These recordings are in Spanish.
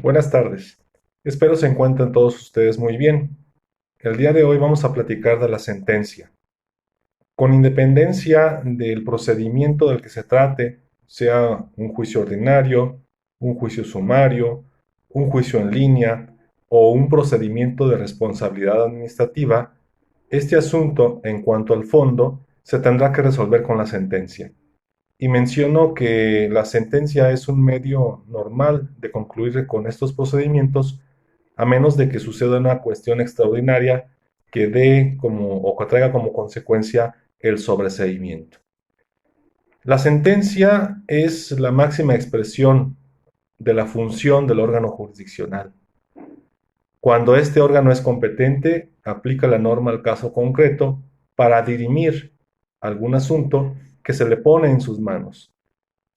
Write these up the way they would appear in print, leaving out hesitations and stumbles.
Buenas tardes. Espero se encuentren todos ustedes muy bien. El día de hoy vamos a platicar de la sentencia. Con independencia del procedimiento del que se trate, sea un juicio ordinario, un juicio sumario, un juicio en línea o un procedimiento de responsabilidad administrativa, este asunto, en cuanto al fondo, se tendrá que resolver con la sentencia. Y menciono que la sentencia es un medio normal de concluir con estos procedimientos, a menos de que suceda una cuestión extraordinaria que dé como o que traiga como consecuencia el sobreseimiento. La sentencia es la máxima expresión de la función del órgano jurisdiccional. Cuando este órgano es competente, aplica la norma al caso concreto para dirimir algún asunto que se le pone en sus manos.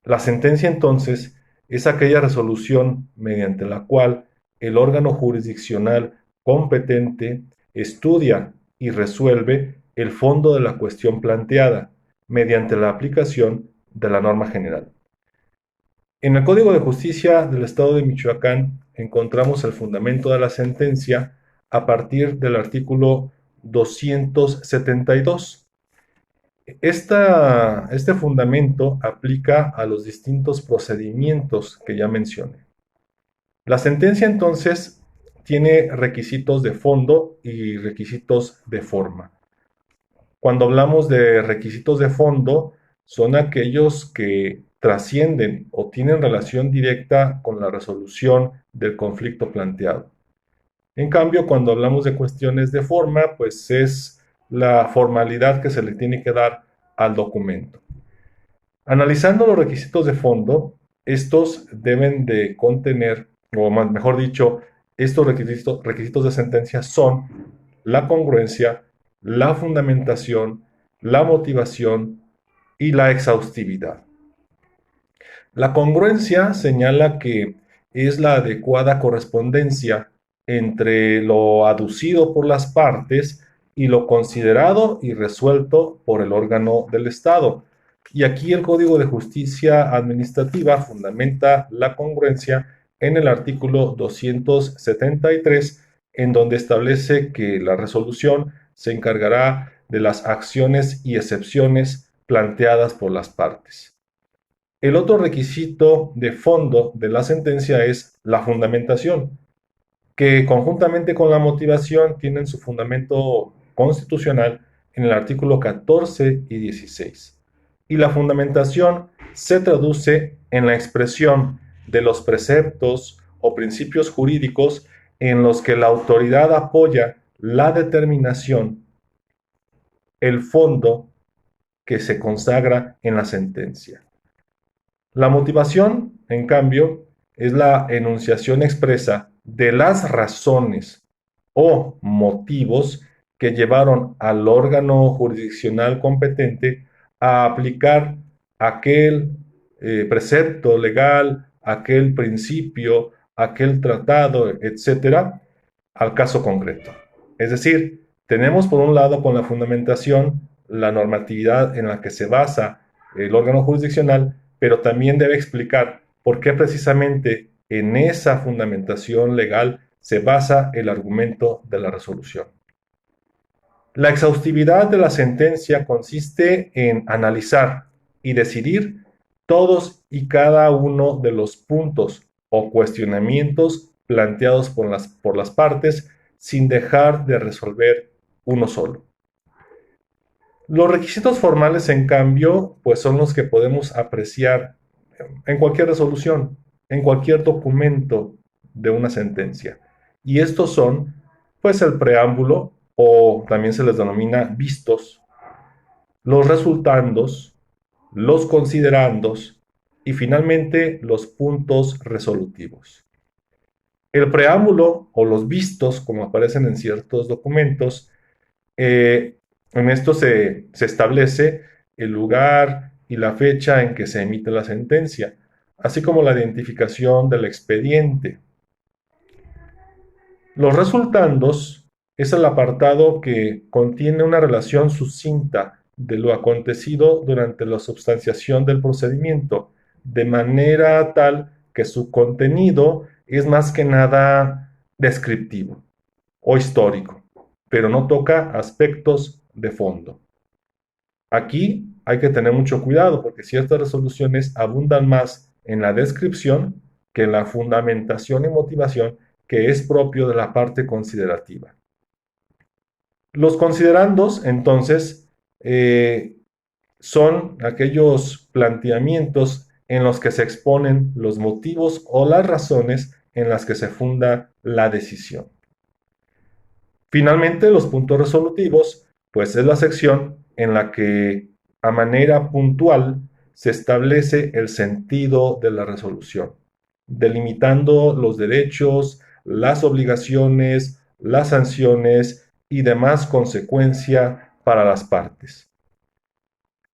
La sentencia entonces es aquella resolución mediante la cual el órgano jurisdiccional competente estudia y resuelve el fondo de la cuestión planteada mediante la aplicación de la norma general. En el Código de Justicia del Estado de Michoacán encontramos el fundamento de la sentencia a partir del artículo 272. Este fundamento aplica a los distintos procedimientos que ya mencioné. La sentencia entonces tiene requisitos de fondo y requisitos de forma. Cuando hablamos de requisitos de fondo, son aquellos que trascienden o tienen relación directa con la resolución del conflicto planteado. En cambio, cuando hablamos de cuestiones de forma, pues es la formalidad que se le tiene que dar al documento. Analizando los requisitos de fondo, estos deben de contener, o mejor dicho, estos requisitos de sentencia son la congruencia, la fundamentación, la motivación y la exhaustividad. La congruencia señala que es la adecuada correspondencia entre lo aducido por las partes y lo considerado y resuelto por el órgano del Estado. Y aquí el Código de Justicia Administrativa fundamenta la congruencia en el artículo 273, en donde establece que la resolución se encargará de las acciones y excepciones planteadas por las partes. El otro requisito de fondo de la sentencia es la fundamentación, que conjuntamente con la motivación tienen su fundamento constitucional en el artículo 14 y 16. Y la fundamentación se traduce en la expresión de los preceptos o principios jurídicos en los que la autoridad apoya la determinación, el fondo que se consagra en la sentencia. La motivación, en cambio, es la enunciación expresa de las razones o motivos que llevaron al órgano jurisdiccional competente a aplicar aquel precepto legal, aquel principio, aquel tratado, etcétera, al caso concreto. Es decir, tenemos por un lado con la fundamentación la normatividad en la que se basa el órgano jurisdiccional, pero también debe explicar por qué precisamente en esa fundamentación legal se basa el argumento de la resolución. La exhaustividad de la sentencia consiste en analizar y decidir todos y cada uno de los puntos o cuestionamientos planteados por las partes sin dejar de resolver uno solo. Los requisitos formales, en cambio, pues son los que podemos apreciar en cualquier resolución, en cualquier documento de una sentencia. Y estos son, pues, el preámbulo, o también se les denomina vistos, los resultandos, los considerandos y finalmente los puntos resolutivos. El preámbulo o los vistos, como aparecen en ciertos documentos, en esto se establece el lugar y la fecha en que se emite la sentencia, así como la identificación del expediente. Los resultandos es el apartado que contiene una relación sucinta de lo acontecido durante la substanciación del procedimiento, de manera tal que su contenido es más que nada descriptivo o histórico, pero no toca aspectos de fondo. Aquí hay que tener mucho cuidado porque ciertas resoluciones abundan más en la descripción que en la fundamentación y motivación que es propio de la parte considerativa. Los considerandos, entonces, son aquellos planteamientos en los que se exponen los motivos o las razones en las que se funda la decisión. Finalmente, los puntos resolutivos, pues es la sección en la que a manera puntual se establece el sentido de la resolución, delimitando los derechos, las obligaciones, las sanciones y demás consecuencia para las partes.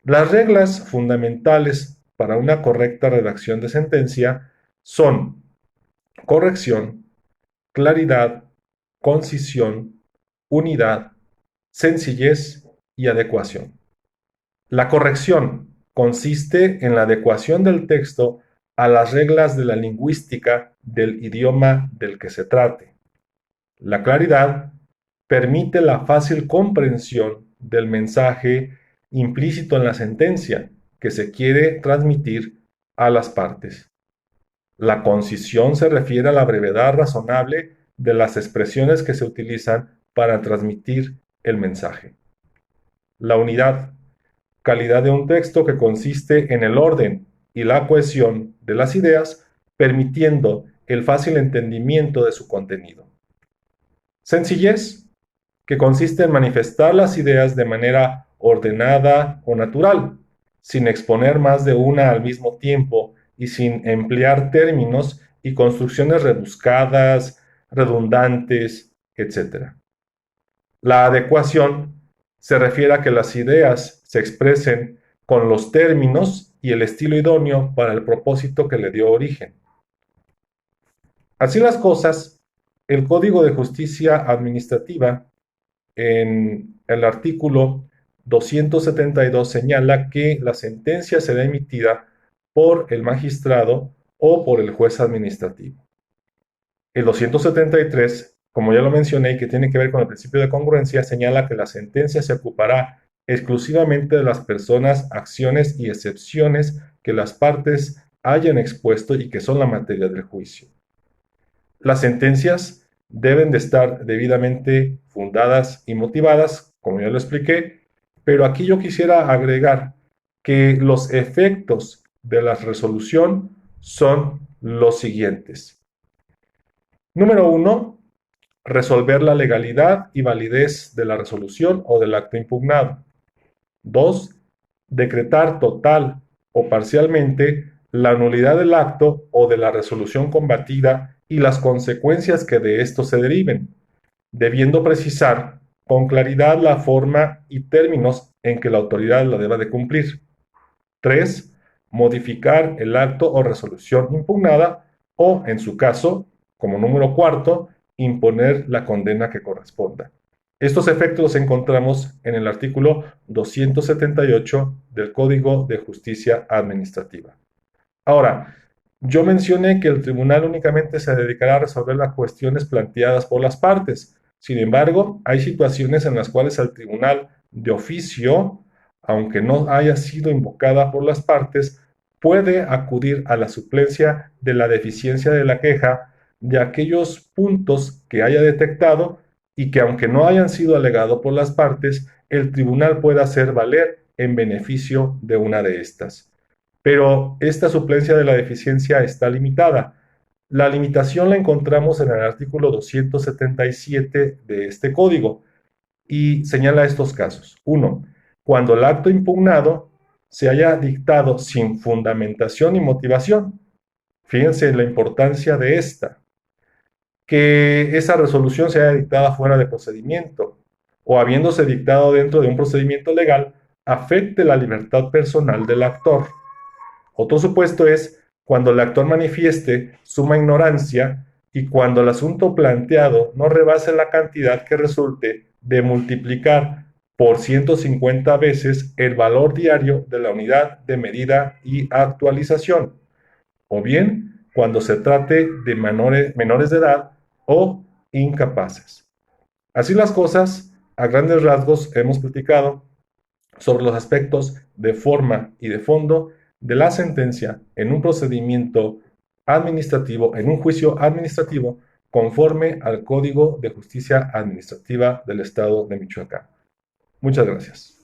Las reglas fundamentales para una correcta redacción de sentencia son corrección, claridad, concisión, unidad, sencillez y adecuación. La corrección consiste en la adecuación del texto a las reglas de la lingüística del idioma del que se trate. La claridad permite la fácil comprensión del mensaje implícito en la sentencia que se quiere transmitir a las partes. La concisión se refiere a la brevedad razonable de las expresiones que se utilizan para transmitir el mensaje. La unidad, calidad de un texto que consiste en el orden y la cohesión de las ideas, permitiendo el fácil entendimiento de su contenido. Sencillez, que consiste en manifestar las ideas de manera ordenada o natural, sin exponer más de una al mismo tiempo y sin emplear términos y construcciones rebuscadas, redundantes, etc. La adecuación se refiere a que las ideas se expresen con los términos y el estilo idóneo para el propósito que le dio origen. Así las cosas, el Código de Justicia Administrativa en el artículo 272 señala que la sentencia será emitida por el magistrado o por el juez administrativo. El 273, como ya lo mencioné, y que tiene que ver con el principio de congruencia, señala que la sentencia se ocupará exclusivamente de las personas, acciones y excepciones que las partes hayan expuesto y que son la materia del juicio. Las sentencias deben de estar debidamente fundadas y motivadas, como ya lo expliqué, pero aquí yo quisiera agregar que los efectos de la resolución son los siguientes. Número 1, resolver la legalidad y validez de la resolución o del acto impugnado. 2, decretar total o parcialmente la nulidad del acto o de la resolución combatida y las consecuencias que de esto se deriven, debiendo precisar con claridad la forma y términos en que la autoridad la deba de cumplir. 3. Modificar el acto o resolución impugnada o, en su caso, como número 4, imponer la condena que corresponda. Estos efectos los encontramos en el artículo 278 del Código de Justicia Administrativa. Ahora, yo mencioné que el tribunal únicamente se dedicará a resolver las cuestiones planteadas por las partes. Sin embargo, hay situaciones en las cuales el tribunal de oficio, aunque no haya sido invocada por las partes, puede acudir a la suplencia de la deficiencia de la queja de aquellos puntos que haya detectado y que aunque no hayan sido alegados por las partes, el tribunal pueda hacer valer en beneficio de una de estas. Pero esta suplencia de la deficiencia está limitada. La limitación la encontramos en el artículo 277 de este código y señala estos casos. 1. Cuando el acto impugnado se haya dictado sin fundamentación y motivación. Fíjense la importancia de esta. Que esa resolución se haya dictada fuera de procedimiento o habiéndose dictado dentro de un procedimiento legal afecte la libertad personal del actor. Otro supuesto es cuando el actor manifieste suma ignorancia y cuando el asunto planteado no rebase la cantidad que resulte de multiplicar por 150 veces el valor diario de la unidad de medida y actualización, o bien cuando se trate de menores de edad o incapaces. Así las cosas, a grandes rasgos hemos platicado sobre los aspectos de forma y de fondo de la sentencia en un procedimiento administrativo, en un juicio administrativo, conforme al Código de Justicia Administrativa del Estado de Michoacán. Muchas gracias.